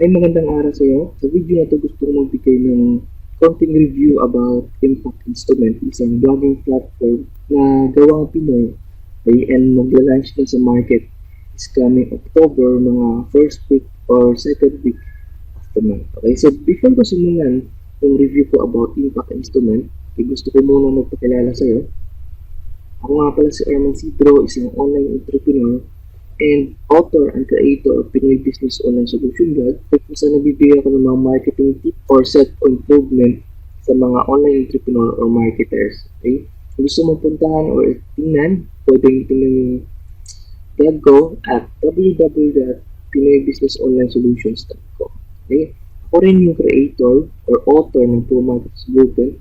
Ay magandang araw sa iyo. Sa video na to gusto kong magbigay ng konting review about Impact Instrument, isang blogging platform na gawang Pinoy ay and magla-launch na sa market is coming October, mga first week or second week of the month. Okay, so before ko simulan yung review ko about Impact Instrument, ay gusto ko muna magpakilala sa iyo. Ako nga pala si Erman Sidro, isang online entrepreneur and author and creator of Pinoy Business Online Solution Blog, kung saan nagbibigay ako ng mga marketing tip or set of improvement sa mga online entrepreneur or marketers. Okay? Kung gusto mong puntahan or tingnan, pwedeng tingnan yung blog ko at www.pinoybusinessonlinesolutions.com. Okay? Ako rin yung creator or author ng Pro Marketers Blueprint,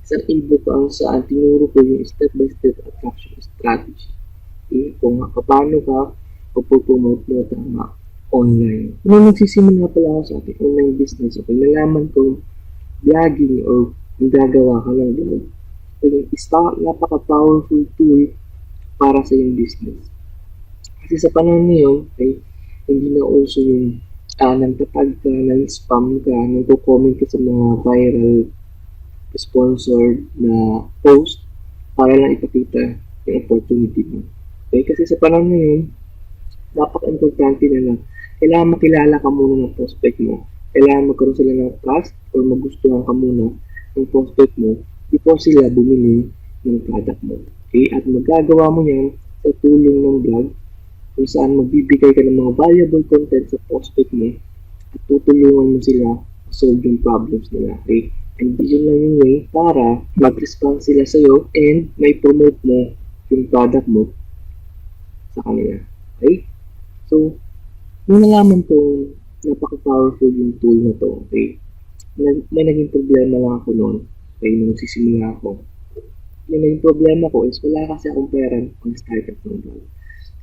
isang ebook ang saan tinuro ko yung step-by-step attraction strategy. Okay? Kung paano ka pag-promote mo tama online. Nung nagsisimula pala ako sa ating online business, okay, nalaman ko vlogging or gagawa ka ng vlog. Okay, napaka-powerful tool para sa iyong business. Kasi sa panahon ngayon, okay, hindi na uso yung nang tatag ka, nang spam ka, nang comment ka sa mga viral sponsored na post para lang ipakita yung opportunity mo. Okay, kasi sa panahon ngayon, napaka-importante na lang. Kailangan makilala ka muna ng prospect mo. Kailangan magkaroon sila ng trust or magustuhan ka muna ng prospect mo before sila bumili ng product mo. Okay? At magagawa mo yan sa tulong ng blog kung saan magbibigay ka ng mga valuable content sa prospect mo at tutulungan mo sila solve yung problems nila. Okay? And yun lang yung way para mag-respond sila sa'yo and may promote mo yung product mo sa kanila. Okay? So, nung nalaman ko napaka-powerful yung tool na to, okay, may naging problema lang ako noon, okay, nung nagsisimula ako. Yung naging problema ko is wala kasi akong pera pang startup ng blog.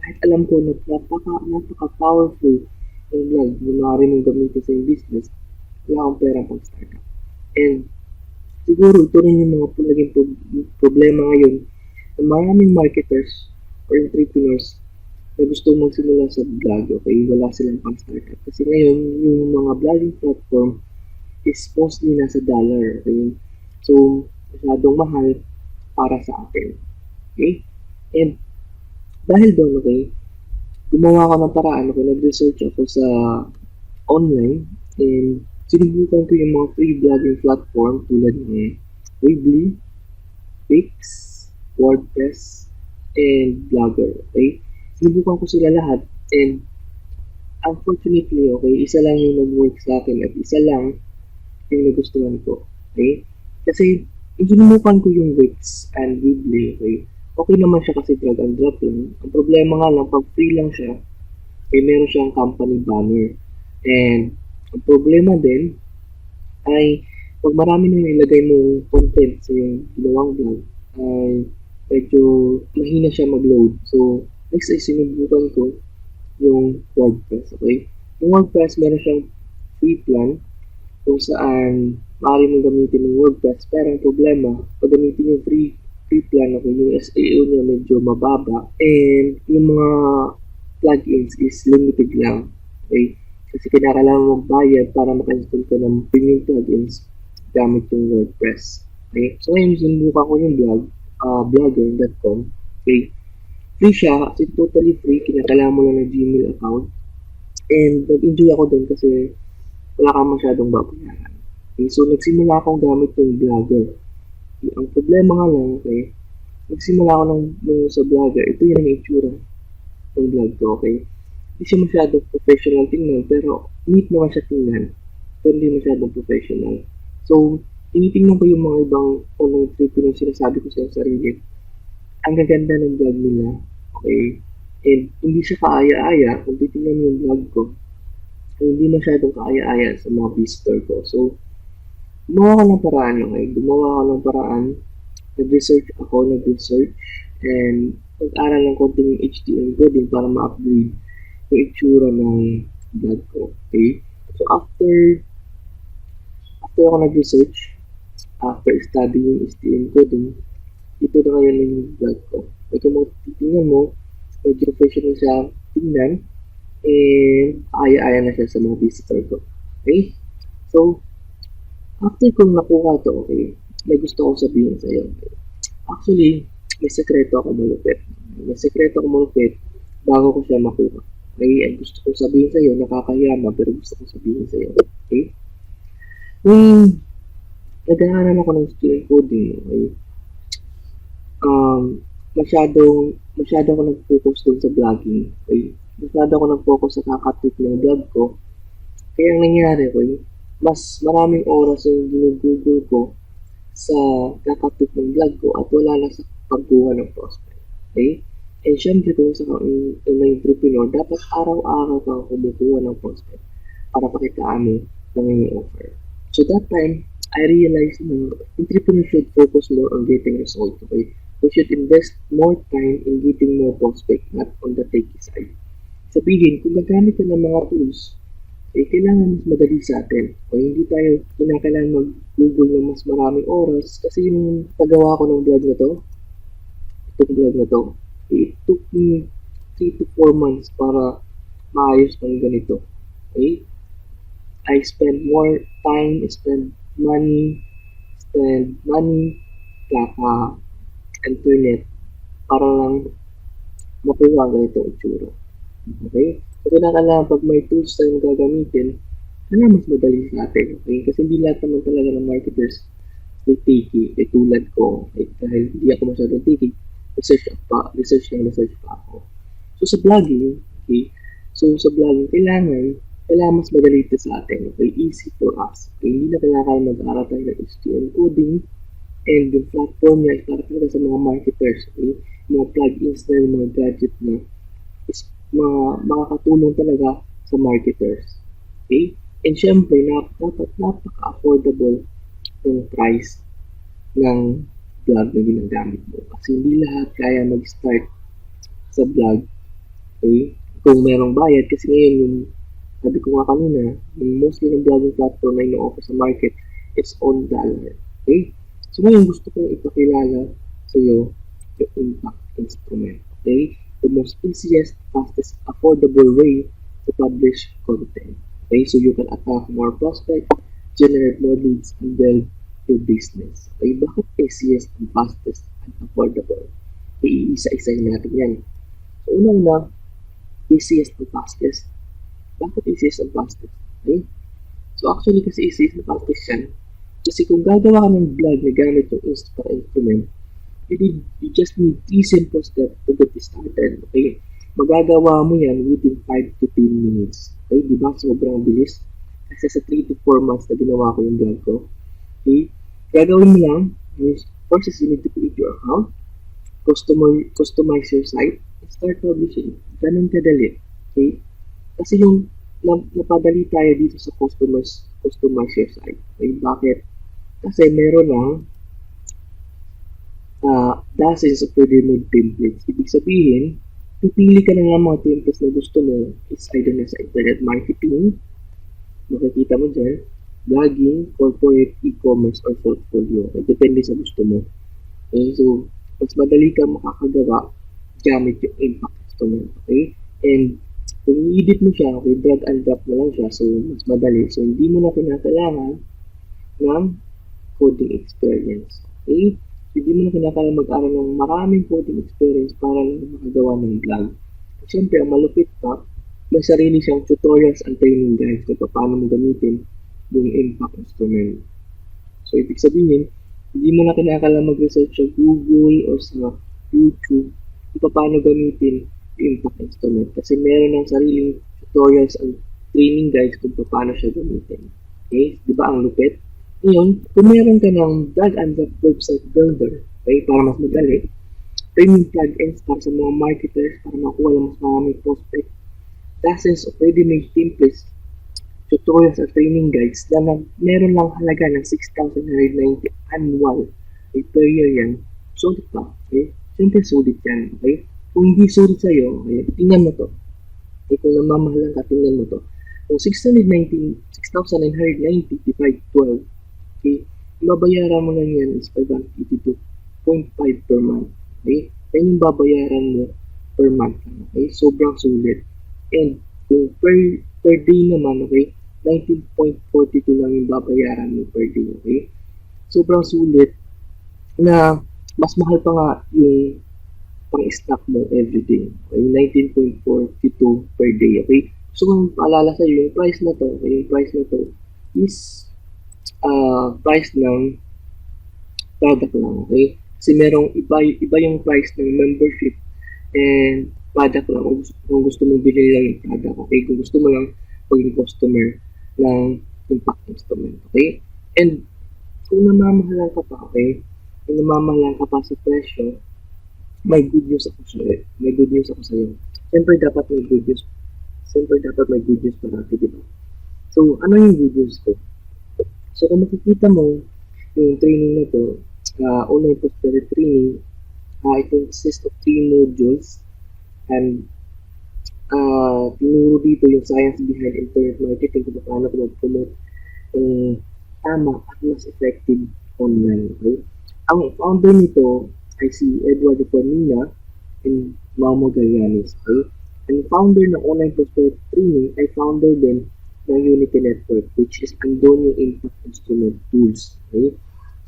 Kahit alam ko na napaka-powerful yung blog na maaari mong gamitin sa yung business, wala akong pera pang startup. And siguro ito rin yung mga naging problema ngayon na maraming marketers or entrepreneurs na gusto magsimula sa vlog, okay, wala silang pang startup. Kasi ngayon, yung mga vlogging platform is mostly nasa dollar, okay? So, masyadong mahal para sa akin. Okay? And, dahil doon, okay, gumawa ko ng paraan, okay, nag-research ako sa online, and sinubukan ko yung mga free vlogging platform tulad ng Weebly, Wix, WordPress, and Blogger, okay? Sinubukan ko sila lahat and unfortunately, okay, isa lang yung nag-work sa akin at isa lang yung nagustuhan ko. Okay? Kasi sinubukan ko yung Wix and Weebly, okay? Okay naman siya kasi drag and drop lang. Ang problema nga lang, pag free lang siya, okay, meron siyang company banner. And ang problema din ay pag marami nang ilagay mong content sa yung ginawang vlog, ay medyo mahina siya mag-load. So, next ay sinubukan ko yung WordPress, okay? Yung WordPress, meron siyang free plan kung saan maaari mong gamitin yung WordPress. Pero ang problema, pag gamitin yung free plan, okay, yung SEO niya medyo mababa and yung mga plugins is limited lang, okay? Kasi kinakailangan magbayad para maka-install ka ng premium plugins gamit yung WordPress. Okay? So ngayon, sinubukan ko yung blogger.com. Okay? Free siya, kasi totally free, kinakailangan mo lang ng Gmail account. And nag-enjoy ako doon kasi wala kang masyadong babayaran. Okay, so nagsimula akong gamit yung Blogger. Okay, ang problema nga lang, okay, nagsimula ako nung sa Blogger, ito yung itsura ng blog ko, okay. Hindi siya masyadong professional tingnan, pero neat naman siya tingnan, pero hindi masyadong professional. So, tinitingnan ko yung mga ibang online entrepreneur sinasabi ko sa sarili. Ang gaganda ng vlog nila, okay? And hindi siya kaaya-aya, kung titingnan yung vlog ko, hindi masyadong kaaya-aya sa mga visitor ko. So, gumawa ko ng paraan, okay? Gumawa ko ng paraan, nag-research, and nag-aral ng konting HTML coding para ma-upgrade yung itsura ng vlog ko, okay? So, after ako nag-research, after studying HTML coding, ito na ngayon yung vlog ko. Kung titingnan mo, medyo professional siya tingnan and aya-aya na siya sa mga visitor ko. Okay? So, after kong nakuha to, okay, may gusto kong sabihin sa iyo. Okay? Actually, may sekreto ako malupit. May sekreto ako malupit bago ko siya makuha. Okay? Ang gusto kong sabihin sa iyo, nakakayama, pero gusto kong sabihin sa iyo. Okay? Nag-aaral ako ng skill coding, okay, masyado ako nag-focus dun sa vlogging, okay? Masyado ako nag-focus sa kakatwit ng vlog ko. Kaya ang nangyari ko, mas maraming oras yung ginugugol ko sa kakatwit ng vlog ko at wala na sa pagkuha ng prospect. Okay? And syempre kung sa kang entrepreneur, dapat araw-araw kang kumukuha ng prospect para pakitaan mo ng iyong offer. So that time, I realized na entrepreneurs should focus more on getting results. Okay? We should invest more time in getting more prospect, not on the takey side. Sabihin, kung gagamit ka ng mga tools, kailangan mas madali sa atin. O hindi tayo kinakailangan mag-google ng mas maraming oras kasi yung paggawa ko ng vlog na to, it took me 3 to 4 months para maayos ng ganito. Okay? I spend more time, spend money, kaka internet para lang makuha ang ganitong itsura. Okay? So, kailangan pag may tools tayong gagamitin, mas madali sa atin. Okay? Kasi hindi lahat naman talaga ng marketers ay tiki. Tulad ko, dahil hindi ako masyadong tiki, research pa ako. So, sa vlogging, okay? So, sa vlogging, kailangan mas madali ito sa atin. Okay? Easy for us. Okay? Hindi na kailangan mag-aaral tayo ng HTML coding, and yung platform niya is para talaga sa mga marketers. Okay? Mga plugins na yung mga gadget na is makakatulong talaga sa marketers. Okay? And syempre, dapat napaka-affordable yung price ng vlog na ginagamit mo. Kasi hindi lahat kaya mag-start sa vlog. Okay? Kung merong bayad, kasi ngayon yung sabi ko nga kanina, yung mostly ng vlogging platform na ino-offer sa market is $1. Okay? So ngayon gusto kong ipakilala sa iyo yung impact instrument. Okay? The most easiest, fastest, affordable way to publish content. Okay? So you can attract more prospects, generate more leads, and build your business. Okay? Bakit easiest and fastest and affordable? Iisa-isahin natin yan. So una-una, easiest and fastest. Bakit easiest and fastest? Okay? So actually kasi easiest and fastest yan. Kasi kung gagawa ka ng vlog na gamit yung instrument, you just need 3 simple steps to get started. Okay? Magagawa mo yan within 5 to 10 minutes. Okay? Diba? Sobrang bilis. Kasi sa 3 to 4 months na ginawa ko yung vlog ko. Okay? Gagawin mo lang, first is you need to create your account, customize your site, and start publishing. Ganun kadali. Okay? Kasi yung napadali tayo dito sa customize your site. Okay? Bakit? Kasi meron lang dozens of ready-made templates. Ibig sabihin, pipili ka na ng mga templates na gusto mo. It's either na sa internet marketing, makikita mo dyan, blogging, corporate, e-commerce, or portfolio. Okay? Depende sa gusto mo. Okay? So, mas madali ka makakagawa gamit yung impact instrument. Okay? And kung i-edit mo siya, okay, drag and drop na lang siya. So, mas madali. So, hindi mo na kinakailangan ng coding experience. Okay? Hindi mo na kinakailangan mag-aral ng maraming coding experience para lang makagawa ng vlog. At syempre, ang malupit pa, may sarili siyang tutorials and training guides kung paano mo gamitin yung impact instrument. So, ibig sabihin, hindi mo na kinakailangan mag-research sa Google or sa YouTube kung paano gamitin yung impact instrument. Kasi meron ng sariling tutorials and training guides kung paano siya gamitin. Okay? Di ba ang lupit? Ngayon, kung meron ka ng drag and drop website builder, okay, para mas madali, training plugins para sa mga marketers para makuha ng mas maraming prospect, dozens of ready-made templates, tutorials at training guides na meron lang halaga ng 6,990 annual per year yan. Sulit pa, okay? Siyempre sulit yan, okay? Kung hindi sulit sa'yo, okay, tingnan mo to. Okay, kung namamahalan ka, tingnan mo to. Kung 6,990 divided 12, okay, babayaran mo lang yan is 582.5 per month. Okay? Yan yung babayaran mo per month. Okay? Sobrang sulit. And Yung per day naman, okay, 19.42 lang yung babayaran mo per day, okay? Sobrang sulit na mas mahal pa nga yung pang-stock mo everyday. Okay, 19.42 per day, okay? So, kung paalala sa'yo, yung price na to, okay, yung price na to is price ng product lang, okay? Kasi merong iba yung price ng membership and product lang kung gusto mong bilhin lang yung product, okay? Kung gusto mo lang maging customer ng impact instrument, okay? And kung namamahalan ka pa, okay? Kung namamahalan ka pa sa presyo, may good news ako sa'yo. May good news ako sa'yo. Siyempre dapat may good news. Siyempre dapat may good news parati, di ba? So, ano yung good news ko? So, kung makikita mo yung training na to, online prosperity training, it consists of 3 modules and tinuro dito yung science behind internet marketing kung paano ko mag-promote ng tama at mas effective online. Okay? Ang founder nito ay si Eduardo Formina and Mamo Gallanes. Okay? Ang founder ng online prosperity training ay founder din ng Unity Network, which is andon yung impact instrument tools. Okay?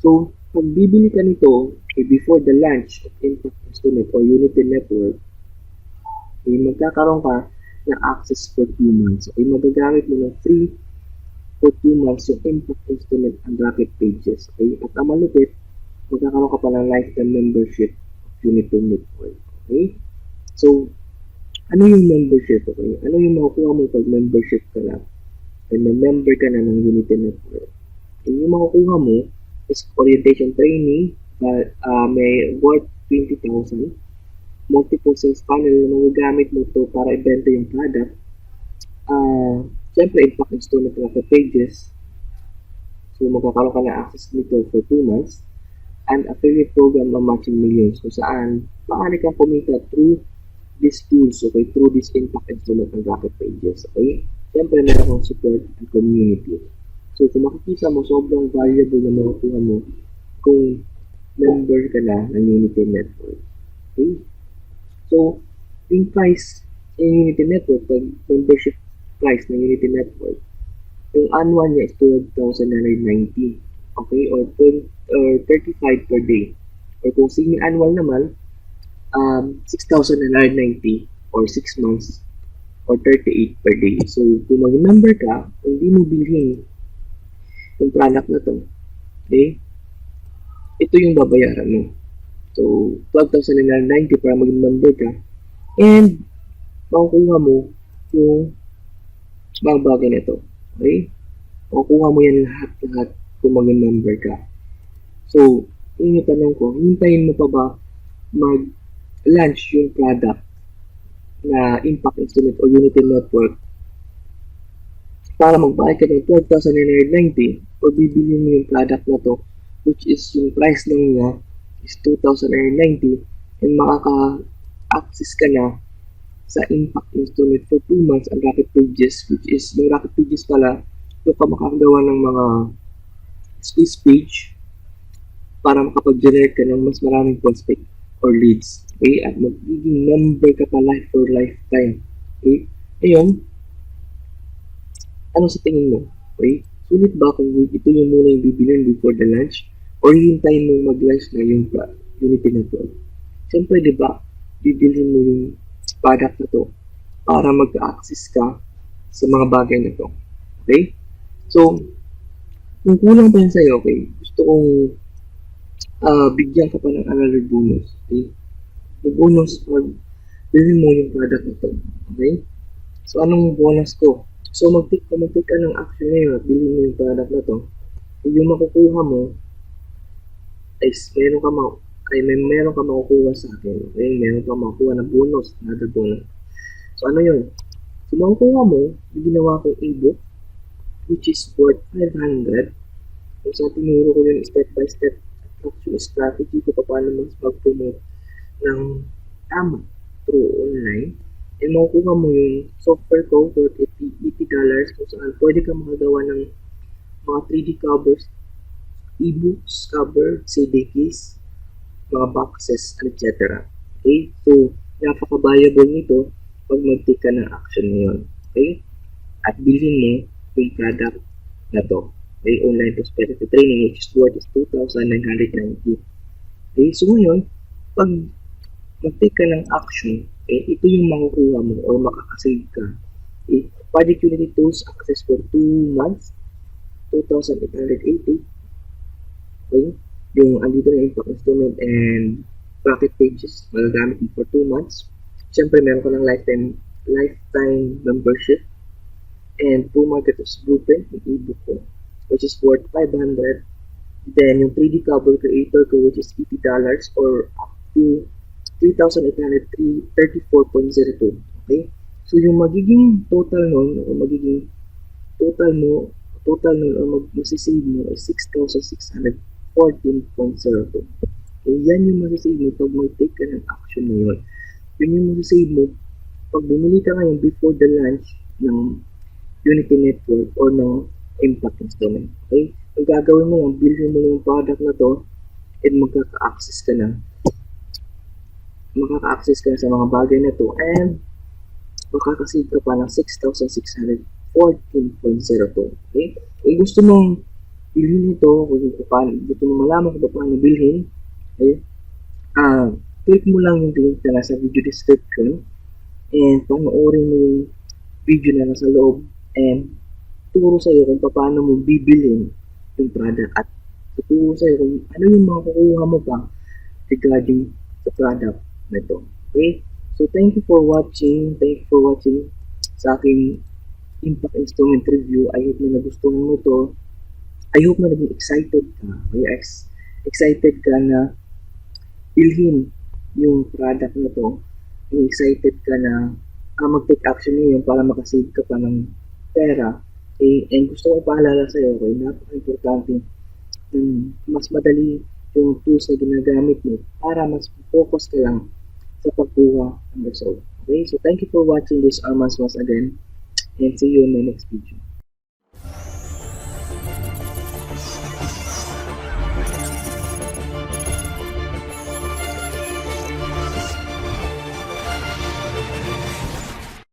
So, pag bibili ka nito before the launch of impact instrument or Unity Network, magkakaroon ka ng access for 2 months. Okay, magagamit mo ng free for 2 months yung impact instrument and rocket pages. Okay, at ang malupit, magkakaroon ka pa ng lifetime membership of Unity Network. Okay, so ano yung membership? Okay, ano yung makukuha mo pag membership ka na? And member ka na ng Unity Network. And yung makukuha mo is orientation training, may worth 20,000, multiple sales funnel na magagamit mo to para ibenta yung product. Siyempre, impact instrument rocket pages. So, magkakaroon ka na access nito for 2 months. And affiliate program ng Matching Millions kung saan maaari kang kumita through these tools, okay, through this impact instrument and rocket pages, okay? Siyempre, meron kang support and community. So, kung makikita mo, sobrang valuable na makukuha mo kung member ka na ng Unity Network. Okay? So, yung price ng Unity Network, pag membership price ng Unity Network, yung annual niya is 12,990. Okay? Or 35 per day. Or kung semi-annual naman, 6,990 or 6 months or 38 per day. So, kung mag-member ka, kung hindi mo bilhin yung product na to, okay, ito yung babayaran mo. So, 12,990 para mag-member ka. And, makukuha mo yung mga bagay na ito. Okay? Makukuha mo yan lahat-lahat kung mag-member ka. So, yung tanong ko, hintayin mo pa ba mag-launch yung product na impact instrument o Unity Network para magbayad ka ng 12,990 or bibili mo yung product na to, which is yung price lang niya is 2,990 and makaka-access ka na sa impact instrument for 2 months ang rocket pages, which is yung rocket pages pala yung ka makagawa ng mga space page para makapag-generate ka ng mas maraming prospect or leads. Okay? At magiging member ka pa life for lifetime. Okay? Ngayon, ano sa tingin mo? Okay? Sulit ba kung ito yung muna yung bibilin before the launch? Or hintayin mo mag-launch na yung Unity Network? Siyempre, di ba, bibilhin mo yung product na to para mag-access ka sa mga bagay na to. Okay? So, kung kulang pa yan sa'yo, okay, gusto kong bigyan ka pa ng another bonus. Okay? Yung bonus pag bilhin mo yung product na to. Okay? So, anong bonus ko? So, mag-take ka ng action ngayon at bilhin mo yung product na to. Yung makukuha mo is meron ka makukuha sa akin. Okay? Meron ka makukuha na bonus, another bonus. So, ano yun? So, makukuha mo, yung ginawa kong ebook, which is worth 500. Kung sa tinuro ko yung step-by-step attraction strategy ko paano mas mag-promote ng tama through online. And makukuha mo yung software ko worth $80 kung saan pwede ka makagawa ng mga 3D covers, ebooks, cover, CD keys, mga boxes, etc. Okay? So, napaka-valuable nito pag mag-take ka ng action ngayon. Okay? At bilhin mo yung product na to. Okay? Online prosperity training which is worth is 2,990. Okay? So ngayon, pag mag-take ka ng action, ito yung makukuha mo or makakasave ka. Project Unity Tools access for 2 months, 2,880. Okay? Yung andito na impact instrument and bracket pages, magagamit mo for 2 months. Siyempre, meron ka ng lifetime membership and full market of blueprint, yung ebook ko, which is worth 500. Then, yung 3D cover creator ko, which is $80 or up to 3,834.02. Okay? So, yung magiging total nun, o magiging total nun, o masisave mo is 6,614.02. Okay, yan yung masisave mo pag mag-take ka ng action na yun. Yun yung masisave mo pag bumili ka ngayon before the launch ng Unity Network or ng Impact Instrument. Okay? Ang gagawin mo lang, bilhin mo yung product na to and makaka-access ka na sa mga bagay na to and makakasave ka pa ng 6,614.02. Okay? Kung gusto mong bilhin ito, kung gusto mong malaman kung paano bilhin, okay? Click mo lang yung link na nasa video description and panoorin mo yung video na nasa loob and turo sa'yo kung paano mo bibilhin yung product at tuturo sa'yo kung ano yung makukuha mo pa regarding sa product na ito. Okay? So, thank you for watching. Thank you for watching sa aking Impact Instrument Review. I hope na nagustuhan mo ito. I hope na naging excited ka. Okay? Excited ka na bilhin yung product na to. Excited ka na mag-take action ngayon para makasave ka pa ng pera. Okay? And gusto ko ipaalala sa'yo, okay, napaka-importante mas madali yung tools na ginagamit mo para mas focus ka lang sa pagkuha ng result. Okay? So, thank you for watching this Armas once again and see you in my next video.